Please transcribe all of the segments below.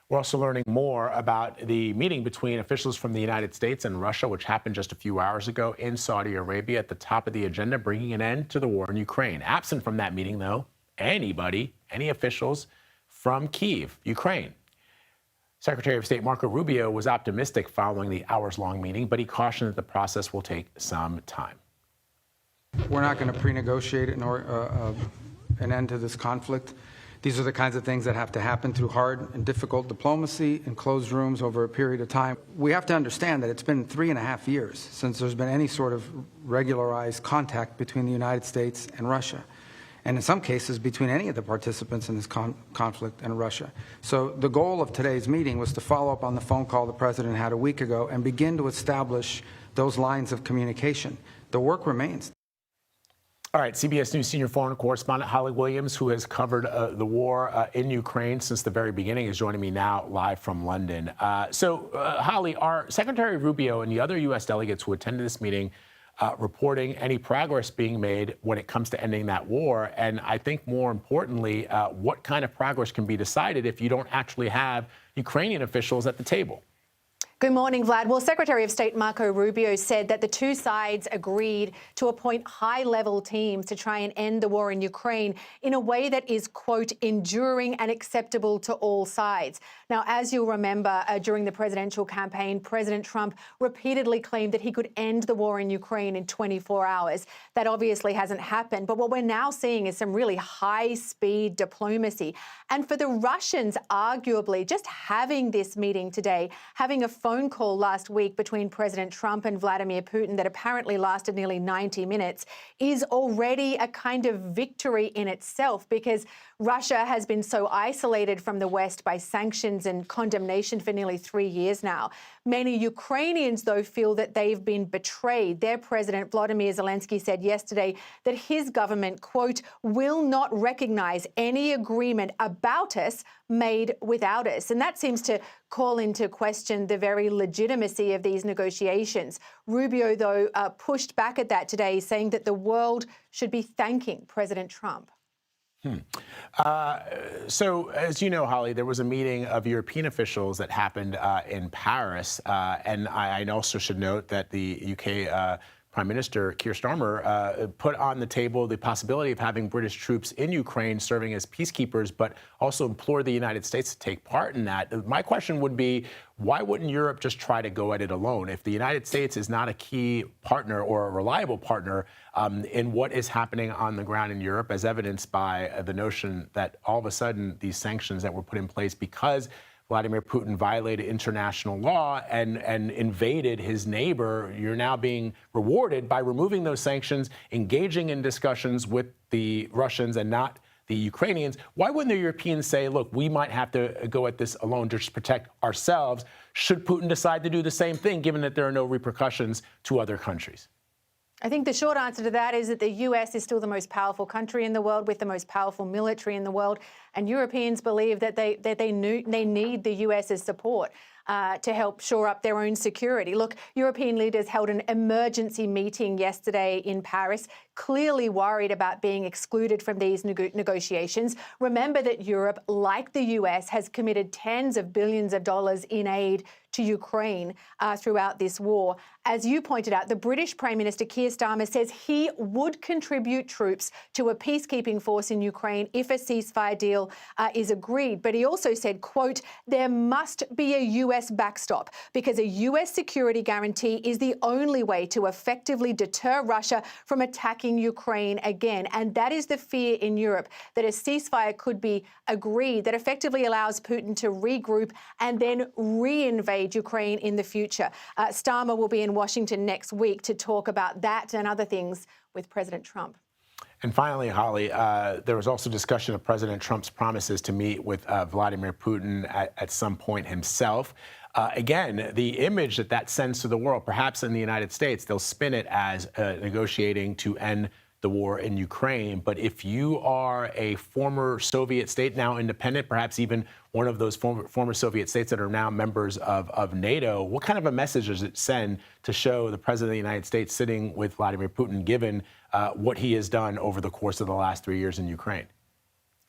We're also learning more about the meeting between officials from the United States and Russia, which happened just a few hours ago in Saudi Arabia, at the top of the agenda, bringing an end to the war in Ukraine. Absent from that meeting, though, any officials from Kyiv, Ukraine. Secretary of State Marco Rubio was optimistic following the hours-long meeting, but he cautioned that the process will take some time. We're not going to pre-negotiate an end to this conflict. These are the kinds of things that have to happen through hard and difficult diplomacy in closed rooms over a period of time. We have to understand that it's been 3.5 years since there's been any sort of regularized contact between the United States and Russia, and in some cases between any of the participants in this conflict and Russia. So the goal of today's meeting was to follow up on the phone call the President had a week ago and begin to establish those lines of communication. The work remains. All right, CBS News senior foreign correspondent Holly Williams, who has covered the war in Ukraine since the very beginning, is joining me now live from London. Holly, are Secretary Rubio and the other U.S. delegates who attended this meeting reporting any progress being made when it comes to ending that war? And I think more importantly, what kind of progress can be decided if you don't actually have Ukrainian officials at the table? Good morning, Vlad. Well, Secretary of State Marco Rubio said that the two sides agreed to appoint high-level teams to try and end the war in Ukraine in a way that is, quote, enduring and acceptable to all sides. Now, as you'll remember, during the presidential campaign, President Trump repeatedly claimed that he could end the war in Ukraine in 24 hours. That obviously hasn't happened. But what we're now seeing is some really high-speed diplomacy. And for the Russians, arguably, just having this meeting today, having a phone call last week between President Trump and Vladimir Putin that apparently lasted nearly 90 minutes is already a kind of victory in itself, because Russia has been so isolated from the West by sanctions and condemnation for nearly 3 years now. Many Ukrainians, though, feel that they've been betrayed. Their president, Volodymyr Zelensky, said yesterday that his government, quote, will not recognize any agreement about us made without us. And that seems to call into question the very legitimacy of these negotiations. Rubio, though, pushed back at that today, saying that the world should be thanking President Trump. So, as you know, Holly, there was a meeting of European officials that happened in Paris. And I also should note that the UK Prime Minister Keir Starmer put on the table the possibility of having British troops in Ukraine serving as peacekeepers, but also implored the United States to take part in that. My question would be, why wouldn't Europe just try to go at it alone? If the United States is not a key partner or a reliable partner in what is happening on the ground in Europe, as evidenced by the notion that all of a sudden these sanctions that were put in place because Vladimir Putin violated international law and invaded his neighbor, you're now being rewarded by removing those sanctions, engaging in discussions with the Russians and not the Ukrainians. Why wouldn't the Europeans say, look, we might have to go at this alone to just protect ourselves, should Putin decide to do the same thing, given that there are no repercussions to other countries? I think the short answer to that is that the US is still the most powerful country in the world with the most powerful military in the world. And Europeans believe that they need the US's support to help shore up their own security. Look, European leaders held an emergency meeting yesterday in Paris, clearly worried about being excluded from these negotiations. Remember that Europe, like the US, has committed tens of billions of dollars in aid to Ukraine throughout this war. As you pointed out, the British Prime Minister Keir Starmer says he would contribute troops to a peacekeeping force in Ukraine if a ceasefire deal is agreed. But he also said, quote, there must be a US backstop because a US security guarantee is the only way to effectively deter Russia from attacking Ukraine again. And that is the fear in Europe, that a ceasefire could be agreed that effectively allows Putin to regroup and then reinvade Ukraine in the future. Starmer will be in Washington next week to talk about that and other things with President Trump. And finally, Holly, there was also discussion of President Trump's promises to meet with Vladimir Putin at some point himself. Again, the image that sends to the world, perhaps in the United States, they'll spin it as negotiating to end the war in Ukraine. But if you are a former Soviet state, now independent, perhaps even one of those former Soviet states that are now members of NATO, what kind of a message does it send to show the President of the United States sitting with Vladimir Putin, given what he has done over the course of the last 3 years in Ukraine?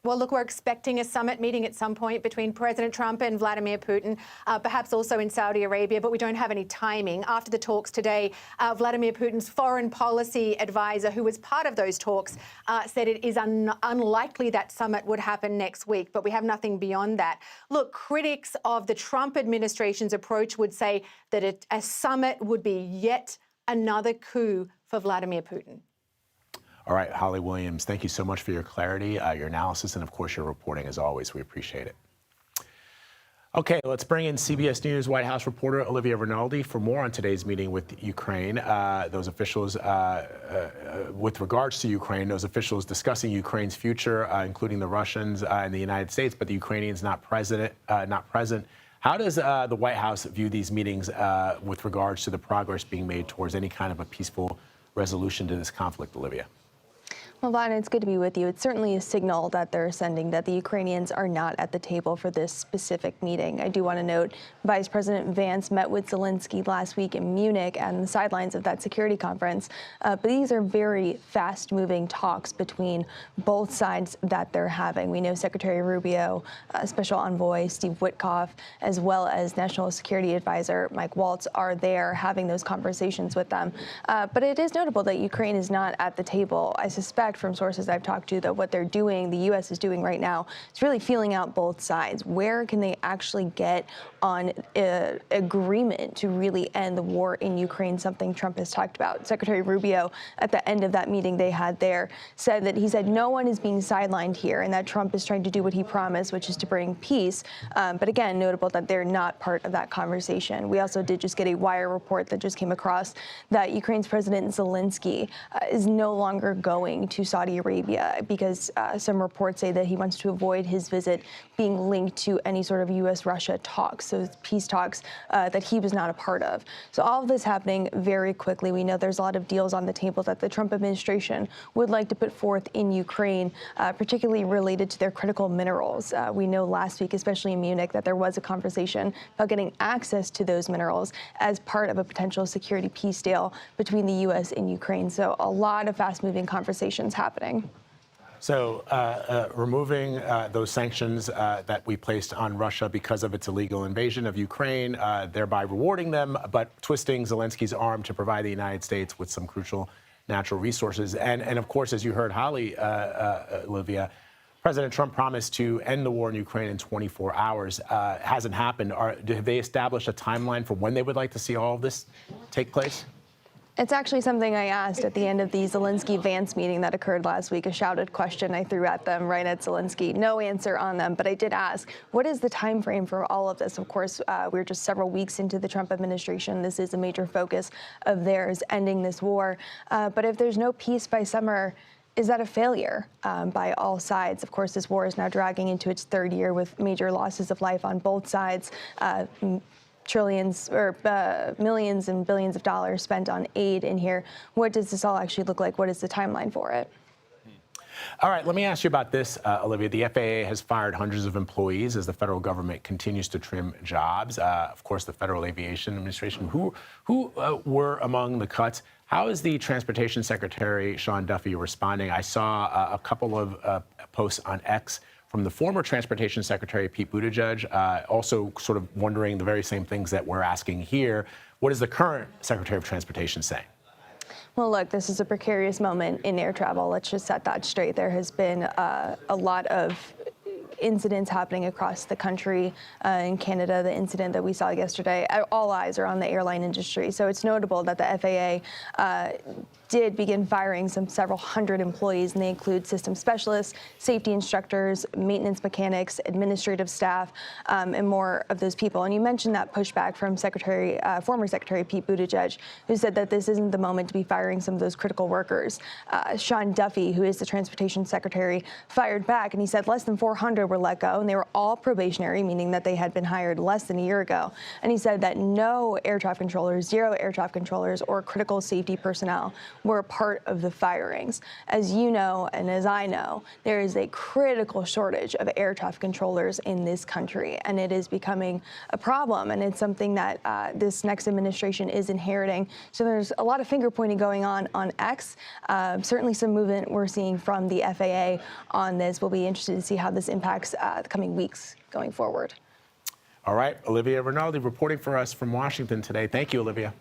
Well, look, we're expecting a summit meeting at some point between President Trump and Vladimir Putin, perhaps also in Saudi Arabia, but we don't have any timing. After the talks today, Vladimir Putin's foreign policy advisor, who was part of those talks, said it is unlikely that summit would happen next week, but we have nothing beyond that. Look, critics of the Trump administration's approach would say that a summit would be yet another coup for Vladimir Putin. All right, Holly Williams, thank you so much for your clarity, your analysis, and of course your reporting as always. We appreciate it. Okay, let's bring in CBS News White House reporter Olivia Rinaldi for more on today's meeting with Ukraine. Those officials, with regards to Ukraine, those officials discussing Ukraine's future, including the Russians and the United States, but the Ukrainians not present. How does the White House view these meetings with regards to the progress being made towards any kind of a peaceful resolution to this conflict, Olivia? Well, Vlad, it's good to be with you. It's certainly a signal that they're sending that the Ukrainians are not at the table for this specific meeting. I do want to note Vice President Vance met with Zelensky last week in Munich on the sidelines of that security conference. But these are very fast-moving talks between both sides that they're having. We know Secretary Rubio, Special Envoy Steve Witkoff, as well as National Security Advisor Mike Waltz are there having those conversations with them. But it is notable that Ukraine is not at the table. I suspect from sources I've talked to that what they're doing, the U.S. is doing right now, is really feeling out both sides. Where can they actually get on agreement to really end the war in Ukraine, something Trump has talked about. Secretary Rubio, at the end of that meeting they had there, said that he said no one is being sidelined here and that Trump is trying to do what he promised, which is to bring peace. But again, notable that they're not part of that conversation. We also did just get a wire report that just came across that Ukraine's President Zelensky is no longer going to Saudi Arabia because some reports say that he wants to avoid his visit being linked to any sort of U.S.-Russia talks, so peace talks that he was not a part of. So all of this happening very quickly. We know there's a lot of deals on the table that the Trump administration would like to put forth in Ukraine, particularly related to their critical minerals. We know last week, especially in Munich, that there was a conversation about getting access to those minerals as part of a potential security peace deal between the U.S. and Ukraine. So a lot of fast-moving conversations happening. So removing those sanctions that we placed on Russia because of its illegal invasion of Ukraine, thereby rewarding them, but twisting Zelensky's arm to provide the United States with some crucial natural resources. And of course, as you heard Holly, Olivia, President Trump promised to end the war in Ukraine in 24 hours. Hasn't happened. Have they established a timeline for when they would like to see all of this take place? It's actually something I asked at the end of the Zelensky-Vance meeting that occurred last week, a shouted question I threw at them right at Zelensky. No answer on them, but I did ask, what is the time frame for all of this? Of course, we're just several weeks into the Trump administration. This is a major focus of theirs, ending this war. But if there's no peace by summer, is that a failure by all sides? Of course, this war is now dragging into its third year with major losses of life on both sides. Trillions or millions and billions of dollars spent on aid in here. What does this all actually look like? What is the timeline for it? All right, let me ask you about this, Olivia. The FAA has fired hundreds of employees as the federal government continues to trim jobs. Of course, the Federal Aviation Administration, who were among the cuts. How is the Transportation Secretary, Sean Duffy, responding? I saw a couple of posts on X from the former Transportation Secretary, Pete Buttigieg, also sort of wondering the very same things that we're asking here. What is the current Secretary of Transportation saying? Well, look, this is a precarious moment in air travel. Let's just set that straight. There has been a lot of incidents happening across the country. In Canada, the incident that we saw yesterday, all eyes are on the airline industry. So it's notable that the FAA did begin firing several hundred employees, and they include system specialists, safety instructors, maintenance mechanics, administrative staff, and more of those people. And you mentioned that pushback from former Secretary Pete Buttigieg, who said that this isn't the moment to be firing some of those critical workers. Sean Duffy, who is the Transportation Secretary, fired back, and he said less than 400 were let go, and they were all probationary, meaning that they had been hired less than a year ago. And he said that no air traffic controllers, zero air traffic controllers, or critical safety personnel were a part of the firings. As you know, and as I know, there is a critical shortage of air traffic controllers in this country, and it is becoming a problem, and it's something that this next administration is inheriting. So there's a lot of finger pointing going on X. Certainly some movement we're seeing from the FAA on this. We'll be interested to see how this impacts the coming weeks going forward. All right, Olivia Rinaldi reporting for us from Washington today. Thank you, Olivia.